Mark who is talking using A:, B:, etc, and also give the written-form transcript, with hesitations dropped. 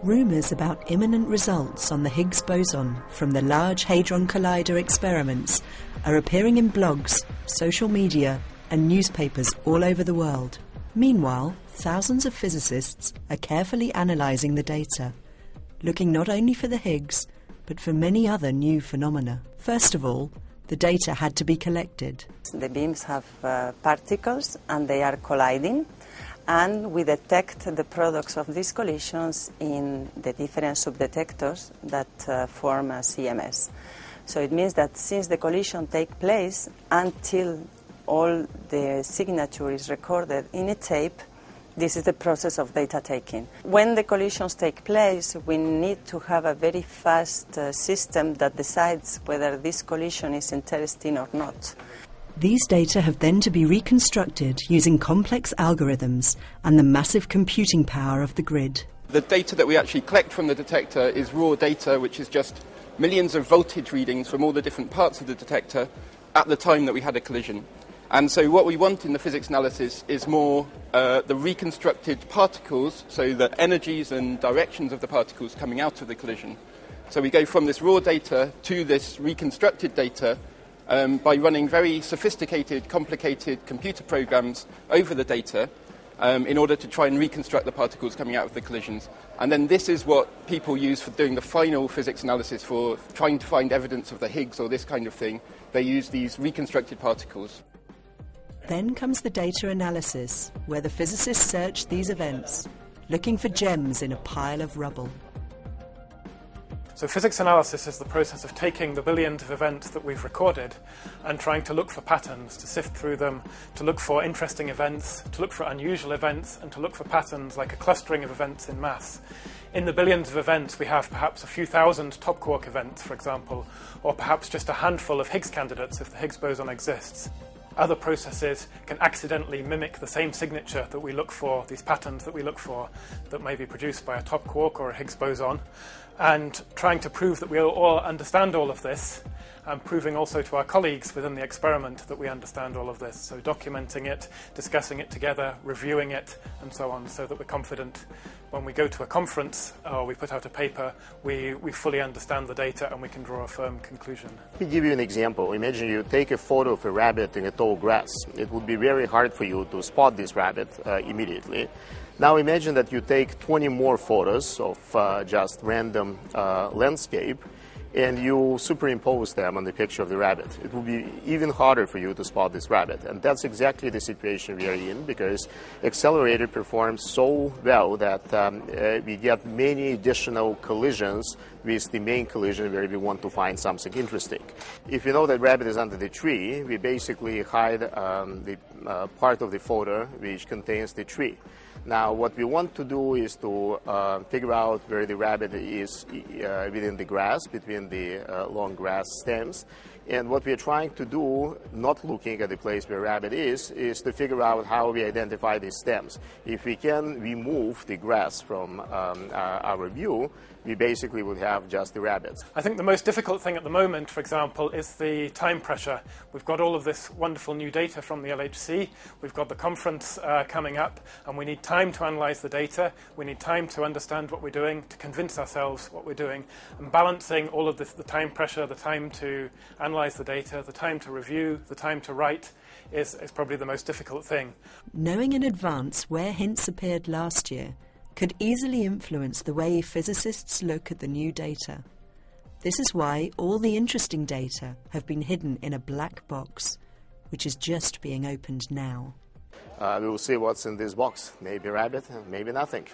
A: Rumours about imminent results on the Higgs boson from the Large Hadron Collider experiments are appearing in blogs, social media and newspapers all over the world. Meanwhile, thousands of physicists are carefully analysing the data, looking not only for the Higgs, but for many other new phenomena. First of all, the data had to be collected.
B: The beams have particles and they are colliding, and we detect the products of these collisions in the different subdetectors that form a CMS. So it means that since the collision takes place until all the signature is recorded in a tape, this is the process of data taking. When the collisions take place, we need to have a very fast system that decides whether this collision is interesting or not.
A: These data have then to be reconstructed using complex algorithms and the massive computing power of the grid.
C: The data that we actually collect from the detector is raw data, which is just millions of voltage readings from all the different parts of the detector at the time that we had a collision. And so what we want in the physics analysis is more the reconstructed particles, so the energies and directions of the particles coming out of the collision. So we go from this raw data to this reconstructed data by running very sophisticated, complicated computer programs over the data in order to try and reconstruct the particles coming out of the collisions. And then this is what people use for doing the final physics analysis, for trying to find evidence of the Higgs or this kind of thing. They use these reconstructed particles.
A: Then comes the data analysis, where the physicists search these events, looking for gems in a pile of rubble.
D: So physics analysis is the process of taking the billions of events that we've recorded and trying to look for patterns, to sift through them, to look for interesting events, to look for unusual events, and to look for patterns like a clustering of events in mass. In the billions of events, we have perhaps a few thousand top quark events, for example, or perhaps just a handful of Higgs candidates if the Higgs boson exists. Other processes can accidentally mimic the same signature that we look for, these patterns that we look for, that may be produced by a top quark or a Higgs boson. And trying to prove that we all understand all of this, and proving also to our colleagues within the experiment that we understand all of this. So documenting it, discussing it together, reviewing it, and so on, so that we're confident when we go to a conference or we put out a paper, we fully understand the data and we can draw a firm conclusion.
E: Let me give you an example. Imagine you take a photo of a rabbit in a tall grass. It would be very hard for you to spot this rabbit immediately. Now imagine that you take 20 more photos of just random landscape and you superimpose them on the picture of the rabbit. It will be even harder for you to spot this rabbit. And that's exactly the situation we are in, because accelerator performs so well that we get many additional collisions with the main collision where we want to find something interesting. If you know that rabbit is under the tree, we basically hide the part of the photo which contains the tree. Now, what we want to do is to figure out where the rabbit is within the grass, between the long grass stems. And what we are trying to do, not looking at the place where rabbit is to figure out how we identify these stems. If we can remove the grass from our view, we basically would have just the rabbits.
D: I think the most difficult thing at the moment, for example, is the time pressure. We've got all of this wonderful new data from the LHC. We've got the conference coming up, and we need time to analyse the data. We need time to understand what we're doing, to convince ourselves what we're doing. And balancing all of this, the time pressure, the time to analyse the data, the time to review, the time to write, is probably the most difficult thing.
A: Knowing in advance where hints appeared last year could easily influence the way physicists look at the new data. This is why all the interesting data have been hidden in a black box, which is just being opened now.
E: We will see what's in this box. Maybe rabbit, maybe nothing.